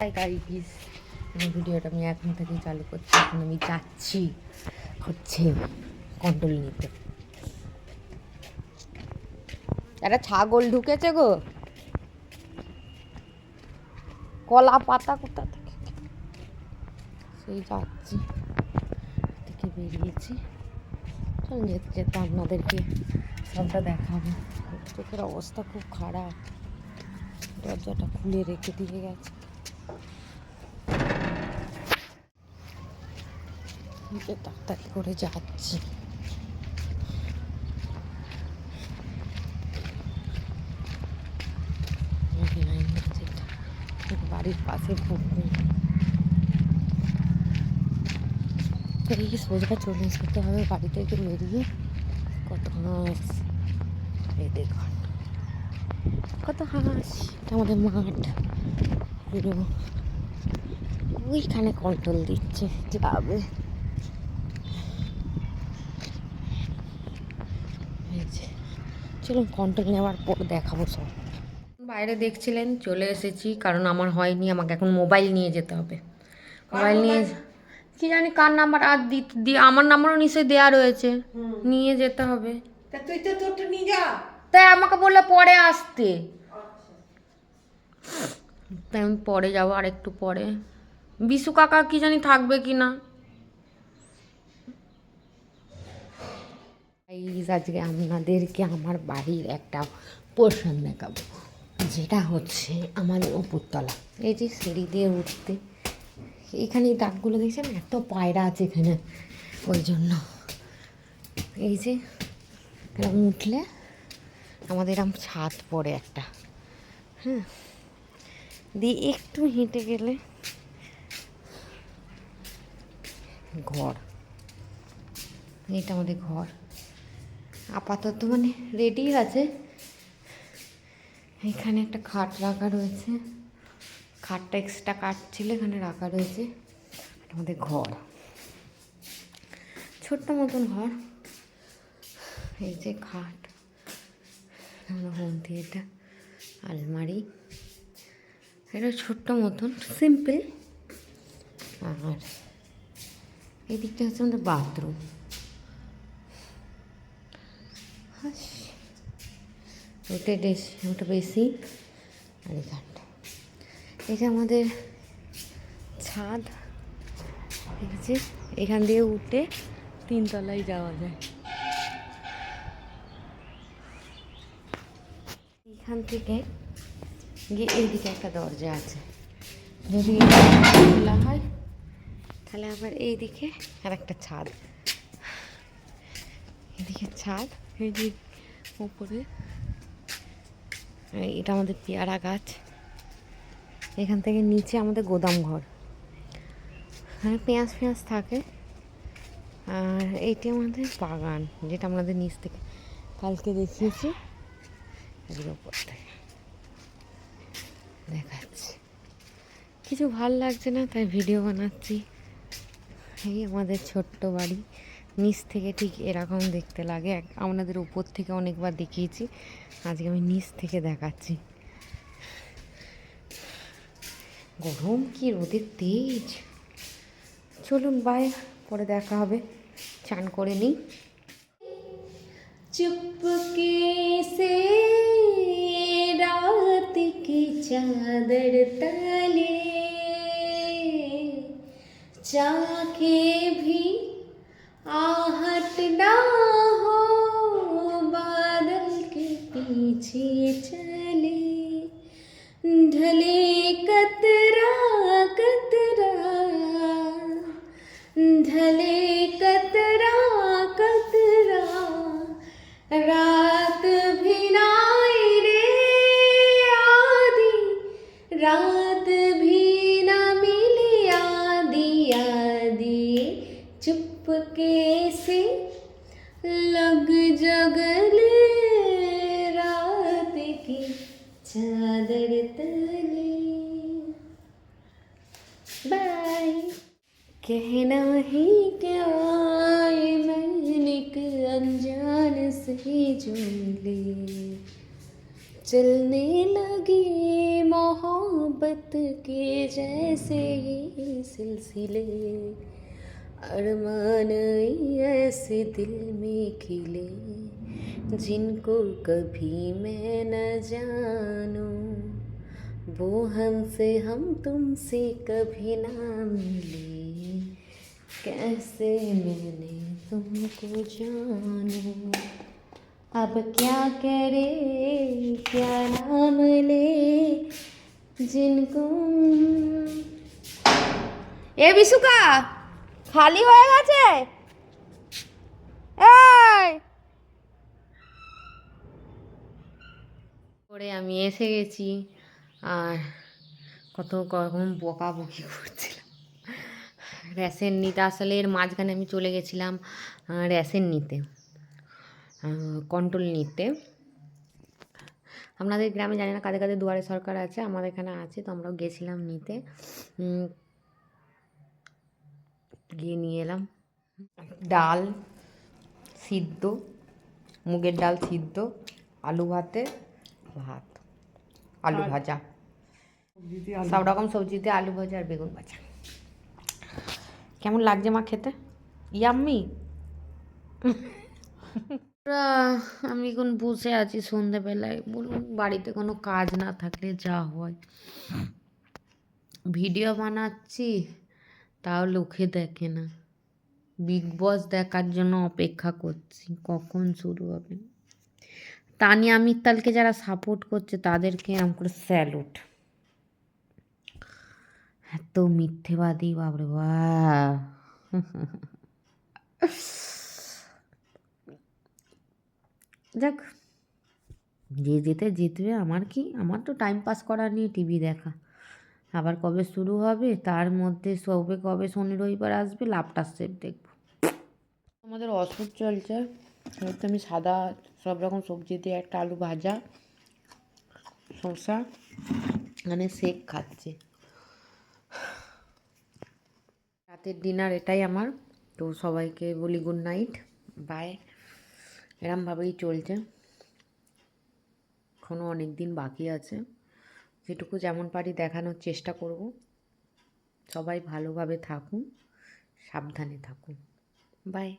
Hi guys, ভিডিওটা আমি এখন থেকেই চালু করছি। এখন আমি যাচ্ছি হচ্ছে কন্ট্রোল নিতে। একটা ছাগল ঢুকেছে গো, কলা পাতা কোথা থেকে, সেই যাচ্ছি থেকে বেরিয়েছি। চলুন যেতে যেতে আপনাদেরকে সবটা দেখাবো। চোখের অবস্থা খুব খারাপ, দরজাটা খুলে রেখে দিয়ে গেছে। তাড়াতাড়ি করে যাচ্ছি। বাড়ির পাশে পুকুর, এই সোজা চলে যেতে হবে বাড়ি থেকে বেরিয়ে। কত হাঁস, এই দেখুন কত হাঁস। এটা আমাদের মাঠ, পুরো ওইখানে কন্ট্রোল দিচ্ছে যাবে। চলুন কন্ট্রোল নেওয়ার পর দেখাবো সব। বাইরে দেখছিলেন, চলে এসেছি কারণ আমার হয়নি, আমাকে এখন মোবাইল নিয়ে যেতে হবে। মোবাইল নিয়ে কি জানি কার নাম্বার আর দিয়ে, আমার নাম্বারও নিশ্চয়ই দেওয়া রয়েছে, নিয়ে যেতে হবে। তুই তো তোরটা নিয়ে যা, তাই আমাকে বললে পরে আসতে, তাই আমি পরে যাবো, আর একটু পরে। বিশু কাকা কি জানি থাকবে কি না। আজকে আপনাদেরকে আমার বাড়ির একটা পোর্শন দেখাবো, যেটা হচ্ছে আমাদের উপরতলা। এই যে সিঁড়ি দিয়ে উঠতে, এখানে এই দাগগুলো দেখছেন, এত পায়রা আছে এখানে, ওই জন্য এই যে এরকম উঠলে আমাদের এরকম ছাদ পড়ে একটা, হ্যাঁ, দিয়ে একটু হেঁটে গেলে ঘর। এটা আমাদের ঘর, আপাতত মানে রেডি আছে। এখানে একটা খাট রাখা রয়েছে, খাটটা এক্সট্রা কাঠ ছিল, এখানে রাখা রয়েছে। আমাদের ঘর, ছোট্ট মতন ঘর। এই যে খাট, হোম থিয়েটার, আলমারি, এটা ছোট্ট মতন সিম্পল। আর এই দিকটা হচ্ছে আমাদের বাথরুম। ওটা বেশি। আর এখানটা এই যে আমাদের ছাদ, দেখেছি, এখান দিয়ে উঠে 3 তলায় যাওয়া যায়। এখান থেকে গিয়ে এইদিকে একটা দরজা আছে, যদি খোলা হয় তাহলে আবার এইদিকে আর একটা ছাদ, এদিকে ছাদ, এই যে উপরে এটা আমাদের পেয়ারা গাছ। এখান থেকে নিচে আমাদের গোদাম ঘর, হ্যাঁ, পেঁয়াজ থাকে। আর এইটি আমাদের বাগান, যেটা আমাদের নিচ থেকে কালকে দেখিয়েছি, এর উপর থেকে দেখাচ্ছি। কিছু ভাল লাগছে না, তাই ভিডিও বানাচ্ছি। এই আমাদের ছোট্ট বাড়ি, নিচ থেকে ঠিক এরকম দেখতে লাগে। আপনাদের উপর থেকে অনেকবার দেখিয়েছি, আজকে আমি নিচ থেকে দেখাচ্ছি। গরম কি রোদের তেজ। চলুন বাই, পরে দেখা হবে, চান করে নিই। चुपके से रात की चादर तले चाके भी आहट ना हो, बादल के पीछे चले ढले कतरा कतरा, ढले कतरा कतरा, रात भी नाई रे आधी, रात भी ना मिली आधी आधी, चुपके से लग जगल रात की चादर तले। बाय। कहना ही क्या मैंने एक अनजान से जो मिले, चलने लगी मोहब्बत मोहब्बत के जैसे ये सिलसिले, अरमान ऐसे दिल में खिले जिनको कभी मैं न जानूं, वो हमसे हम तुमसे कभी ना मिले, कैसे मैंने तुमको जानूं। अब क्या करे, क्या नाम ले जिनको। এ বিশুকা খালি হয়ে গেছে। এই করে আমি এসে গেছি, আর কত রকম বকাবকি করছিলাম রেশন নিতে। আসলে এর মাঝখানে আমি চলে গেছিলাম রেশন নিতে, কন্ট্রোল নিতে। আপনাদের গ্রামে জানি না কাদের কাদের দুয়ারে সরকার আছে, আমাদের এখানে আছে, তো আমরাও গেছিলাম নিতে। গিয়ে নিয়ে এলাম ডাল সিদ্ধ, মুগের ডাল সিদ্ধ, আলু ভাতে ভাত, আলু ভাজা, সব রকম সবজিতে আলু ভাজা আর বেগুন ভাজা। কেমন লাগছে মা খেতে? ইয়াম্মি। আমি এখন বসে আছি সন্ধেবেলায়। বলুন, বাড়িতে কোনো কাজ না থাকলে যা হয়, ভিডিও বানাচ্ছি তাও লোকে দেখে না। বিগ বস দেখার জন্য অপেক্ষা করছি কখন শুরু হবে। তানিয়া মিত্তালকে যারা সাপোর্ট করছে তাদেরকে এরকম করে স্যালুট। এত মিথ্যেবাদী, বাবরে বাহ। যাক, যে যেতে জিতবে, আমার কি, আমার তো টাইম পাস করা নিয়ে টিভি দেখা। আবার কবে শুরু হবে, তার মধ্যে সবে কবে শনি রবিবার আসবে, লাভটা সেভ দেখব। আমাদের ওষুধ চলছে, হয়তো আমি সাদা সব রকম সবজি দিয়ে একটা আলু ভাজা, শসা, মানে শেক খাচ্ছি। রাতের ডিনার এটাই আমার। তো সবাইকে বলি গুড নাইট, বাই। এরমভাবেই চলছে, এখনও অনেক দিন বাকি আছে, যেটুকু যেমন পারি দেখানোর চেষ্টা করব। সবাই ভালোভাবে থাকুন, সাবধানে থাকুন, বাই।